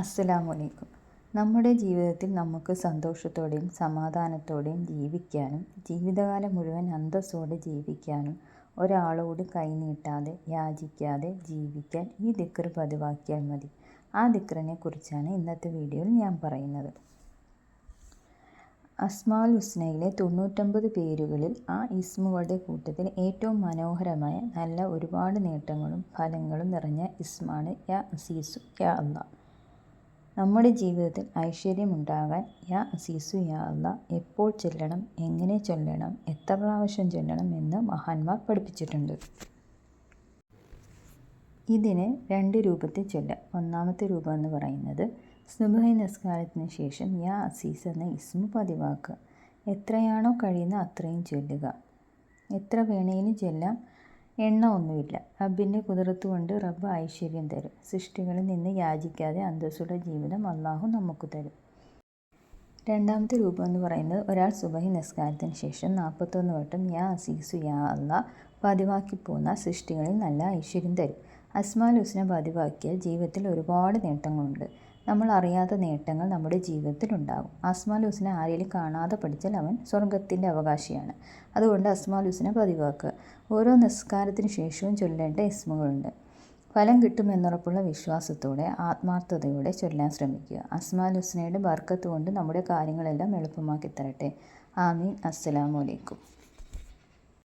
അസ്സലാമലൈക്കും. നമ്മുടെ ജീവിതത്തിൽ നമുക്ക് സന്തോഷത്തോടെയും സമാധാനത്തോടെയും ജീവിക്കാനും ജീവിതകാലം മുഴുവൻ അന്തസ്സോടെ ജീവിക്കാനും ഒരാളോട് കൈനീട്ടാതെ യാചിക്കാതെ ജീവിക്കാൻ ഈ ദിക്ർ പതിവാക്കിയാൽ മതി. ആ ദിക്റിനെ കുറിച്ചാണ് ഇന്നത്തെ വീഡിയോയിൽ ഞാൻ പറയുന്നത്. അസ്മാഉൽ ഹുസ്നയിലെ 99 പേരുകളിൽ ആ ഇസ്മുകളുടെ കൂട്ടത്തിൽ ഏറ്റവും മനോഹരമായ നല്ല ഒരുപാട് നേട്ടങ്ങളും ഫലങ്ങളും നിറഞ്ഞ ഇസ്മാണ് യാ അസീസു യാ അല്ലാ. നമ്മുടെ ജീവിതത്തിൽ ഐശ്വര്യമുണ്ടാകാൻ യാ അസീസു യാ അല്ലാ എപ്പോൾ ചൊല്ലണം, എങ്ങനെ ചൊല്ലണം, എത്ര പ്രാവശ്യം ചൊല്ലണം എന്ന് മഹാന്മാർ പഠിപ്പിച്ചിട്ടുണ്ട്. ഇതിന് 2 രൂപത്തിൽ ചൊല്ലാം. ഒന്നാമത്തെ രൂപം എന്ന് പറയുന്നത് സുബ്ഹി നിസ്കാരത്തിന് ശേഷം യാ അസീസ് എന്ന ഇസ്മു പതിവാക്കുക. എത്രയാണോ കഴിയുന്ന അത്രയും ചൊല്ലുക. എത്ര വേണേലും ചൊല്ലാം, എണ്ണ ഒന്നുമില്ല. റബ്ബിൻ്റെ കുദറത്ത് കൊണ്ട് റബ്ബ് ഐശ്വര്യം തരും. സൃഷ്ടികളിൽ നിന്ന് യാചിക്കാതെ അന്തസ്സുള്ള ജീവിതം അള്ളാഹു നമുക്ക് തരും. രണ്ടാമത്തെ രൂപം എന്ന് പറയുന്നത് ഒരാൾ സുബഹി നിസ്കാരത്തിന് ശേഷം 41 വട്ടം യാ അസീസു യാ അല്ലാ പതിവാക്കി പോന്ന സൃഷ്ടികളിൽ നല്ല ഐശ്വര്യം തരും. അസ്മാഉൽ ഹുസ്ന പതിവാക്കിയാൽ ജീവിതത്തിൽ ഒരുപാട് നേട്ടങ്ങളുണ്ട്. നമ്മൾ അറിയാത്ത നേട്ടങ്ങൾ നമ്മുടെ ജീവിതത്തിൽ ഉണ്ടാകും. അസ്മാഉൽ ഹുസ്ന ആരെങ്കിലും കാണാതെ പഠിച്ചാൽ അവൻ സ്വർഗത്തിൻ്റെ അവകാശിയാണ്. അതുകൊണ്ട് അസ്മാഉൽ ഹുസ്ന പതിവാക്കുക. ഓരോ നിസ്കാരത്തിന് ശേഷവും ചൊല്ലേണ്ട ഇസ്മുകളുണ്ട്. ഫലം കിട്ടുമെന്നുറപ്പുള്ള വിശ്വാസത്തോടെ ആത്മാർത്ഥതയോടെ ചൊല്ലാൻ ശ്രമിക്കുക. അസ്മാഉൽ ഹുസ്നയുടെ ബർക്കത്ത് കൊണ്ട് നമ്മുടെ കാര്യങ്ങളെല്ലാം എളുപ്പമാക്കി തരട്ടെ. ആമീൻ. അസ്സലാമു അലൈക്കും.